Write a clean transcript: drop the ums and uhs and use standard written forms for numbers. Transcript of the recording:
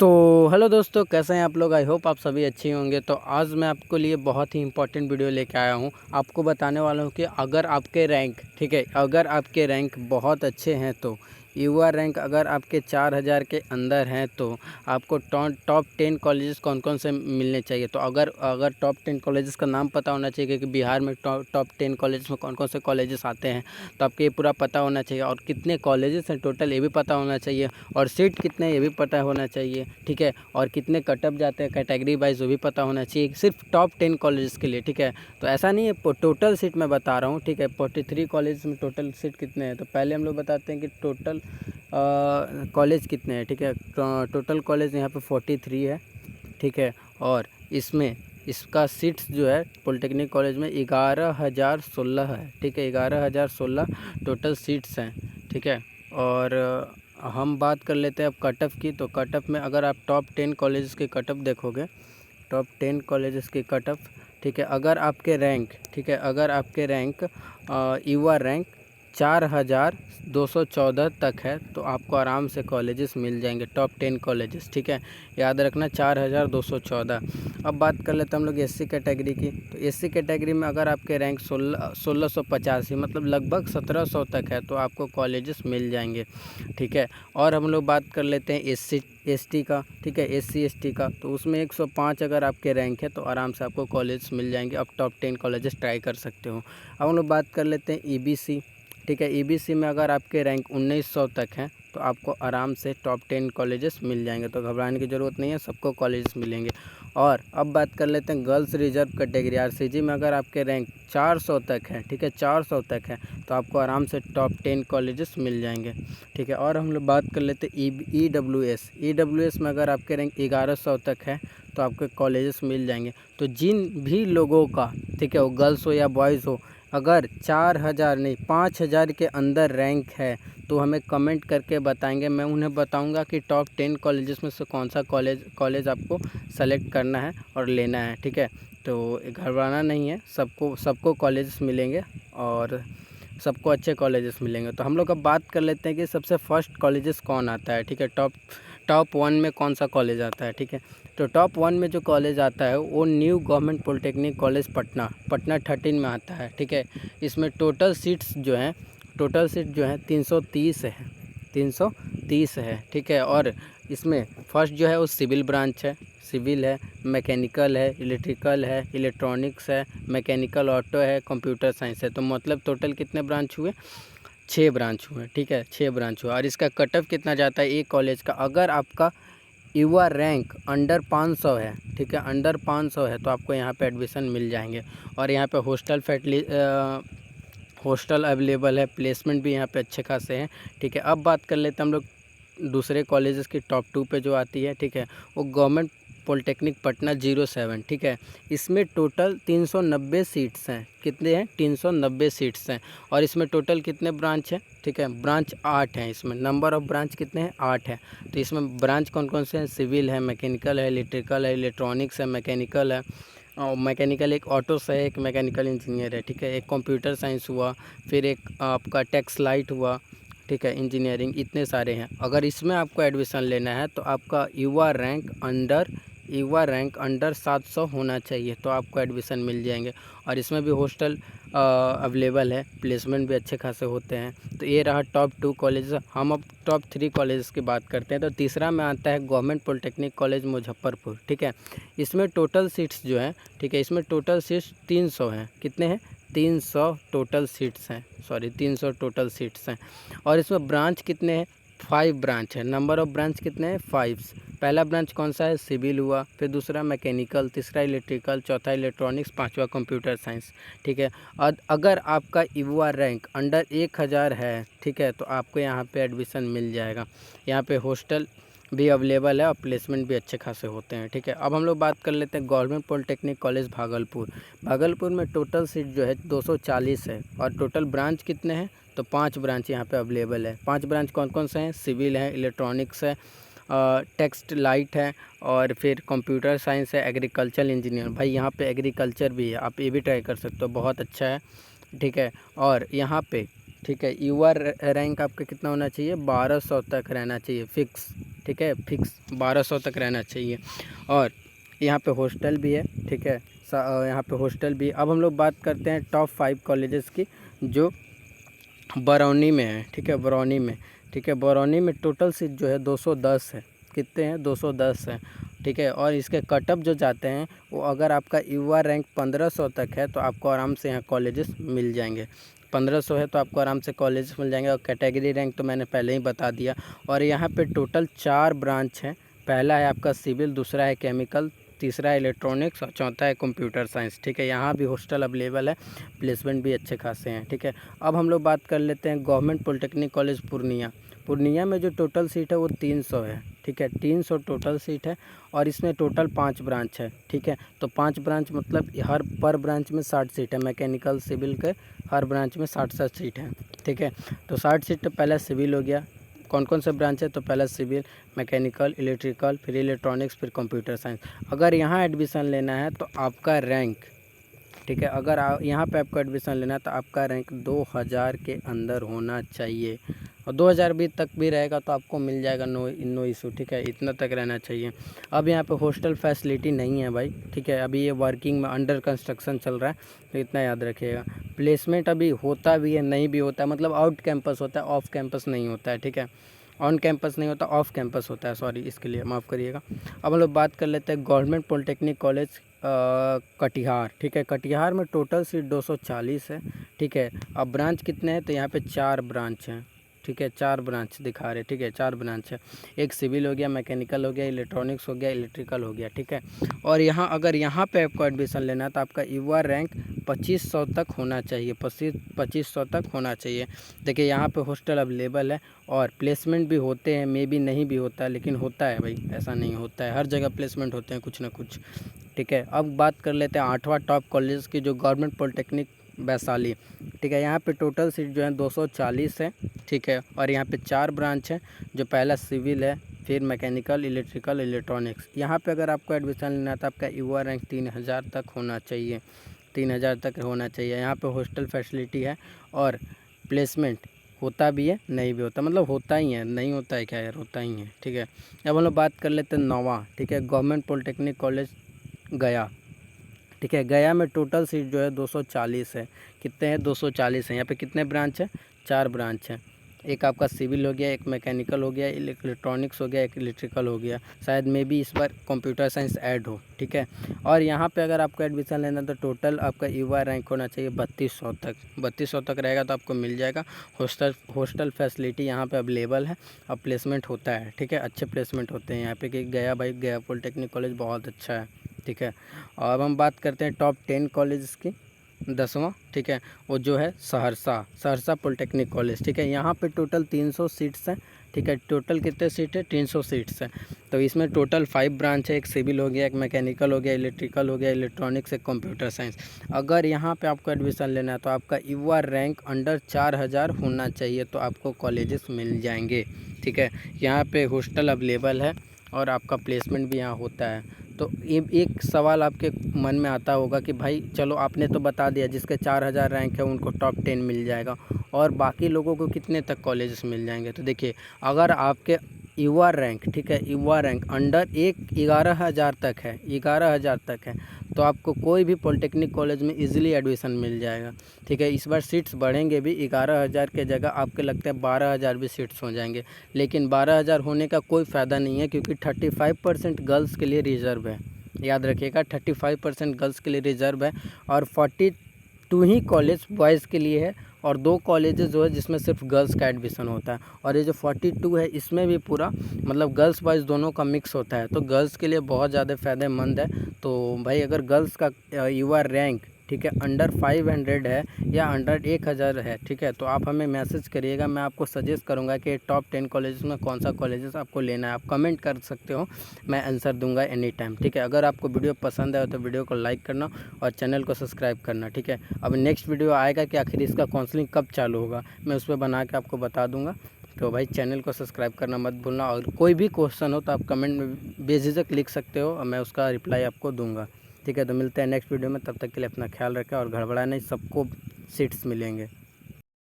तो हेलो दोस्तों, कैसे हैं आप लोग। आई होप आप सभी अच्छे होंगे। तो आज मैं आपको लिए बहुत ही इंपॉर्टेंट वीडियो लेके आया हूं। आपको बताने वाला हूं कि अगर आपके रैंक अगर आपके रैंक बहुत अच्छे हैं तो युवा रैंक अगर आपके 4000 के अंदर हैं तो आपको टॉप 10 कॉलेजेस कौन कौन से मिलने चाहिए। तो अगर टॉप 10 कॉलेजेस का नाम पता होना चाहिए कि बिहार में टॉप 10 कॉलेज में कौन कौन से कॉलेजेस आते हैं, तो आपको ये पूरा पता होना चाहिए। और कितने कॉलेजेस हैं टोटल ये भी पता होना चाहिए, और सीट कितने ये भी पता होना चाहिए, ठीक है। और कितने कटअप जाते हैं कैटेगरी वाइज वो भी पता होना चाहिए, सिर्फ टॉप 10 कॉलेजेस के लिए, ठीक है। तो ऐसा नहीं है, टोटल सीट मैं बता रहा हूँ, ठीक है। 43 कॉलेज में टोटल सीट कितने हैं। तो पहले हम लोग बताते हैं कि टोटल कॉलेज कितने हैं, ठीक है। टोटल कॉलेज यहाँ पे 43 है, ठीक है। और इसमें इसका सीट्स जो है पॉलिटेक्निक कॉलेज में 11,016 है, ठीक है। 11,016 टोटल सीट्स हैं, ठीक है। और हम बात कर लेते हैं अब कटअप की। तो कटअप में अगर आप टॉप 10 कॉलेजेस के कटअप देखोगे, टॉप 10 कॉलेजेस के कटअप, ठीक है। अगर आपके रैंक, ठीक है, अगर आपके रैंक युवा रैंक 4,214 तक है तो आपको आराम से कॉलेजेस मिल जाएंगे, टॉप 10 कॉलेजेस, ठीक है। याद रखना 4,214। अब बात कर लेते हैं हम लोग एससी कैटेगरी की। तो एससी कैटेगरी में अगर आपके रैंक 1685 मतलब लगभग 1700 तक है तो आपको कॉलेजेस मिल जाएंगे, ठीक है। और हम लोग बात कर लेते हैं एससी एसटी का, ठीक है, एससी एसटी का। तो उसमें 105 अगर आपके रैंक है तो आराम से आपको कॉलेज मिल जाएंगे, आप टॉप 10 कॉलेजेस ट्राई कर सकते हो। अब हम लोग बात कर लेते हैं ईबीसी, ठीक है। ईबीसी में अगर आपके रैंक 1900 तक है तो आपको आराम से टॉप 10 कॉलेजेस मिल जाएंगे, तो घबराने की ज़रूरत नहीं है, सबको कॉलेजेस मिलेंगे। और अब बात कर लेते हैं गर्ल्स रिजर्व कैटेगरी आरसीजी में अगर आपके रैंक 400 तक है, ठीक है, 400 तक है तो आपको आराम से टॉप 10 कॉलेजेस मिल जाएंगे, ठीक है। और हम लोग बात कर लेते हैं ईडब्ल्यूएस में अगर आपके रैंक 1100 तक है तो आपके कॉलेजेस मिल जाएंगे। तो जिन भी लोगों का, ठीक है, वो गर्ल्स हो या बॉयज़ हो, अगर 4000 नहीं 5000 के अंदर रैंक है तो हमें कमेंट करके बताएंगे। मैं उन्हें बताऊंगा कि टॉप 10 कॉलेजेस में से कौन सा कॉलेज आपको सेलेक्ट करना है और लेना है, ठीक है। तो घबराना नहीं है, सबको सबको कॉलेजेस मिलेंगे और सबको अच्छे कॉलेजेस मिलेंगे। तो हम लोग अब बात कर लेते हैं कि सबसे फर्स्ट कॉलेजेस कौन आता है, ठीक है। टॉप 1 में कौन सा कॉलेज आता है, ठीक है। तो टॉप 1 में जो कॉलेज आता है वो new government polytechnic college Patna 13 में आता है, ठीक है। इसमें टोटल सीट जो हैं 330 है, 330 है, ठीक है। और इसमें फर्स्ट जो है वो सिविल ब्रांच है, सिविल है, मैकेनिकल है, इलेक्ट्रिकल है, इलेक्ट्रॉनिक्स है, मैकेनिकल ऑटो है, कंप्यूटर साइंस है। तो मतलब टोटल कितने ब्रांच हुए, 6 ब्रांच हुए, ठीक है, 6 ब्रांच हुआ। और इसका कट ऑफ कितना जाता है एक कॉलेज का, अगर आपका युवा रैंक अंडर 500 है, ठीक है, अंडर 500 है तो आपको यहाँ पे एडमिशन मिल जाएंगे। और यहाँ पे हॉस्टल अवेलेबल है, प्लेसमेंट भी यहाँ पे अच्छे खासे हैं, ठीक है। अब बात कर लेते हैं हम लोग दूसरे कॉलेजेस की टॉप 2 पे जो आती है, ठीक है, वो गवर्नमेंट पॉलिटेक्निक पटना 07, ठीक है। इसमें टोटल 390 सीट्स हैं, कितने हैं, 390 सीट्स हैं। और इसमें टोटल कितने ब्रांच हैं, ठीक है, ब्रांच 8 हैं। इसमें नंबर ऑफ ब्रांच कितने हैं, 8 हैं। तो इसमें ब्रांच कौन कौन से हैं, सिविल है, मैकेनिकल है, इलेक्ट्रिकल है, इलेक्ट्रॉनिक्स है, मैकेनिकल है, और मैकेनिकल एक ऑटो से है, एक मैकेनिकल इंजीनियर है, ठीक है, एक कंप्यूटर साइंस हुआ, फिर एक आपका टेक्स लाइट हुआ, ठीक है, इंजीनियरिंग, इतने सारे हैं। अगर इसमें आपको एडमिशन लेना है तो आपका युवा रैंक अंडर 700 होना चाहिए तो आपको एडमिशन मिल जाएंगे। और इसमें भी हॉस्टल अवेलेबल है, प्लेसमेंट भी अच्छे खासे होते हैं। तो ये रहा टॉप 2 कॉलेज। हम अब टॉप 3 कॉलेज की बात करते हैं। तो तीसरा में आता है गवर्नमेंट पॉलिटेक्निक कॉलेज मुजफ्फरपुर, ठीक है। इसमें टोटल सीट्स जो हैं, ठीक है, इसमें टोटल सीट्स 300 हैं, कितने हैं, 300 टोटल सीट्स हैं, 300 टोटल सीट्स हैं। और इसमें ब्रांच कितने हैं, 5 ब्रांच है। नंबर ऑफ ब्रांच कितने हैं, 5। पहला ब्रांच कौन सा है, सिविल हुआ, फिर दूसरा मैकेनिकल, तीसरा इलेक्ट्रिकल, चौथा इलेक्ट्रॉनिक्स, पांचवा कंप्यूटर साइंस, ठीक है। और अगर आपका युवा रैंक अंडर 1000 है, ठीक है, तो आपको यहाँ पे एडमिशन मिल जाएगा। यहाँ पे हॉस्टल भी अवेलेबल है और प्लेसमेंट भी अच्छे खासे होते हैं, ठीक है। अब हम लोग बात कर लेते हैं गवर्नमेंट पॉलिटेक्निक कॉलेज भागलपुर में टोटल सीट जो है 240 है। और टोटल ब्रांच कितने हैं, तो 5 ब्रांच यहाँ पे अवेलेबल है। 5 ब्रांच कौन कौन से हैं, सिविल है, इलेक्ट्रॉनिक्स है, टेक्स्ट लाइट है, और फिर कंप्यूटर साइंस है, एग्रीकल्चर इंजीनियर। भाई यहाँ पे एग्रीकल्चर भी है, आप ये भी ट्राई कर सकते हो, बहुत अच्छा है, ठीक है। और यहाँ पे, ठीक है, युवा रैंक आपका कितना होना चाहिए, 1200 तक रहना चाहिए फिक्स, ठीक है, फिक्स 1200 तक रहना चाहिए। और यहाँ पे हॉस्टल भी है, ठीक है, यहाँ पे हॉस्टल भी। अब हम लोग बात करते हैं टॉप 5 कॉलेजेस की जो बरौनी में है, ठीक है, बरौनी में, ठीक है, बरौनी में टोटल सीट जो है 210 है। कितने हैं? 210 है, ठीक है। और इसके कटअप जो जाते हैं वो अगर आपका युवा रैंक 1500 तक है तो आपको आराम से यहाँ कॉलेजेस मिल जाएंगे। 1500 है तो आपको आराम से कॉलेज मिल जाएंगे। और कैटेगरी रैंक तो मैंने पहले ही बता दिया। और यहाँ पे टोटल 4 ब्रांच हैं। पहला है आपका सिविल, दूसरा है केमिकल, तीसरा है इलेक्ट्रॉनिक्स और चौथा है कंप्यूटर साइंस, ठीक है। यहाँ भी हॉस्टल अवेलेबल है, प्लेसमेंट भी अच्छे खासे हैं, ठीक है। अब हम लोग बात कर लेते हैं government polytechnic college Purnia. Purnia में जो टोटल सीट है वो 300 है, ठीक है, 300 टोटल सीट है। और इसमें टोटल 5 ब्रांच है, ठीक है। तो 5 ब्रांच मतलब हर पर ब्रांच में 60 सीट है। मैकेनिकल सिविल के हर ब्रांच में 60 सीट है, ठीक है। तो 60 सीट तो पहला सिविल हो गया। कौन कौन से ब्रांच है? तो पहला सिविल, मैकेनिकल, इलेक्ट्रिकल, फिर इलेक्ट्रॉनिक्स, फिर कंप्यूटर साइंस। अगर यहाँ एडमिशन लेना है तो आपका रैंक, ठीक है, अगर यहाँ पे आपको एडमिशन लेना है तो आपका रैंक 2000 के अंदर होना चाहिए। और 2000 भी तक भी रहेगा तो आपको मिल जाएगा, नो इशू, ठीक है, इतना तक रहना चाहिए। अब यहाँ पे हॉस्टल फैसिलिटी नहीं है भाई, ठीक है, अभी ये वर्किंग में अंडर कंस्ट्रक्शन चल रहा है, तो इतना याद रखिएगा। प्लेसमेंट अभी होता भी है, नहीं भी होता है, मतलब आउट कैंपस होता है, ऑफ कैंपस नहीं होता है, ठीक है। ऑन कैंपस नहीं होता, ऑफ कैंपस होता है, सॉरी, इसके लिए माफ़ करिएगा। अब हम लोग बात कर लेते हैं गवर्नमेंट पॉलिटेक्निक कॉलेज कटिहार, ठीक है। कटिहार में टोटल सीट 240 है, ठीक है। अब ब्रांच कितने हैं? तो यहाँ पे 4 ब्रांच हैं, ठीक है, 4 ब्रांच दिखा रहे, ठीक है, 4 ब्रांच है। एक सिविल हो गया, मैकेनिकल हो गया, इलेक्ट्रॉनिक्स हो गया, इलेक्ट्रिकल हो गया, ठीक है। और यहाँ अगर यहाँ पे आपको एडमिशन लेना है तो आपका युवा रैंक 2500 तक होना चाहिए, 2500 तक होना चाहिए। देखिए यहाँ पे हॉस्टल अवेलेबल है और प्लेसमेंट भी होते हैं, मे बी नहीं भी होता है, लेकिन होता है भाई, ऐसा नहीं होता है, हर जगह प्लेसमेंट होते हैं कुछ ना कुछ, ठीक है। अब बात कर लेते हैं 8वां टॉप कॉलेज की जो गवर्नमेंट पॉलिटेक्निक वैशाली, ठीक है। यहाँ पे टोटल सीट जो है 240 है, ठीक है। और यहाँ पे 4 ब्रांच है, जो पहला सिविल है, फिर मैकेनिकल, इलेक्ट्रिकल, इलेक्ट्रॉनिक्स। यहाँ पे अगर आपको एडमिशन लेना है तो आपका युवा रैंक 3000 तक होना चाहिए, 3000 तक होना चाहिए। यहाँ पे हॉस्टल फैसिलिटी है और प्लेसमेंट होता भी है, नहीं भी होता, मतलब होता ही है, नहीं होता है क्या यार, होता ही है, ठीक है। अब हम लोग बात कर लेते हैं 9वां, ठीक है, गवर्नमेंट पॉलिटेक्निक कॉलेज गया, ठीक है। गया में टोटल सीट जो है 240 है। कितने हैं? 240 है। यहाँ पे कितने ब्रांच है? 4 ब्रांच है। एक आपका सिविल हो गया, एक मैकेनिकल हो गया, इलेक्ट्रॉनिक्स हो गया, एक इलेक्ट्रिकल हो गया, शायद में भी इस बार कंप्यूटर साइंस ऐड हो, ठीक है। और यहाँ पे अगर आपको एडमिशन लेना है तो टोटल आपका युवा रैंक होना चाहिए 3200 तक, 3200 तक रहेगा तो आपको मिल जाएगा। हॉस्टल फैसिलिटी यहाँ पे अवेलेबल है और प्लेसमेंट होता है, ठीक है, अच्छे प्लेसमेंट होते हैं यहाँ पे। कि गया भाई, गया पॉलिटेक्निक कॉलेज बहुत अच्छा है, ठीक है। और अब हम बात करते हैं टॉप 10 कॉलेज की, 10वां, ठीक है, वो जो है सहरसा पॉलिटेक्निक कॉलेज, ठीक है। यहाँ पे टोटल 300 सीट्स हैं, ठीक है। टोटल कितने सीट है? 300 सीट्स हैं। तो इसमें टोटल 5 ब्रांच है, एक सिविल हो गया, एक मैकेनिकल हो गया, इलेक्ट्रिकल हो गया, इलेक्ट्रॉनिक्स, एक कंप्यूटर साइंस। अगर यहाँ पे आपको एडमिशन लेना है तो आपका युवा रैंक अंडर 4000 होना चाहिए तो आपको कॉलेजेस मिल जाएंगे, ठीक है। यहाँ पे हॉस्टल अवेलेबल है और आपका प्लेसमेंट भी यहाँ होता है। तो एक सवाल आपके मन में आता होगा कि भाई चलो आपने तो बता दिया जिसके 4000 रैंक है उनको टॉप 10 मिल जाएगा, और बाकी लोगों को कितने तक कॉलेजेस मिल जाएंगे? तो देखिए, अगर आपके युवा रैंक, ठीक है, युवा रैंक अंडर 11,000 तक है, 11,000 तक है, तो आपको कोई भी पॉलिटेक्निक कॉलेज में इजीली एडमिशन मिल जाएगा, ठीक है। इस बार सीट्स बढ़ेंगे भी, 11,000 के जगह आपके लगता है 12,000 भी सीट्स हो जाएंगे। लेकिन 12,000 होने का कोई फ़ायदा नहीं है, क्योंकि 35% गर्ल्स के लिए रिजर्व है, याद रखिएगा, 35% गर्ल्स के लिए रिजर्व है। और 42 ही कॉलेज बॉयज़ के लिए है और 2 कॉलेजेस जो है जिसमें सिर्फ गर्ल्स का एडमिशन होता है। और ये जो 42 है इसमें भी पूरा मतलब गर्ल्स बॉयज़ दोनों का मिक्स होता है, तो गर्ल्स के लिए बहुत ज़्यादा फ़ायदेमंद है। तो भाई अगर गर्ल्स का युवा रैंक, ठीक है, अंडर 500 है या अंडर 1000 है, ठीक है, तो आप हमें मैसेज करिएगा। मैं आपको सजेस्ट करूंगा कि टॉप 10 कॉलेजेस में कौन सा कॉलेजेस आपको लेना है। आप कमेंट कर सकते हो, मैं आंसर दूंगा एनी टाइम, ठीक है। अगर आपको वीडियो पसंद आए तो वीडियो को लाइक करना और चैनल को सब्सक्राइब करना, ठीक है। अब नेक्स्ट वीडियो आएगा कि आखिर इसका काउंसलिंग कब चालू होगा, मैं उस पर बना के आपको बता दूँगा। तो भाई चैनल को सब्सक्राइब करना मत भूलना, और कोई भी क्वेश्चन हो तो आप कमेंट में बेझिझक लिख सकते हो और मैं उसका रिप्लाई आपको दूँगा, ठीक है। तो मिलते हैं नेक्स्ट वीडियो में, तब तक के लिए अपना ख्याल रखें और गड़बड़ा नहीं, सबको सीट्स मिलेंगे।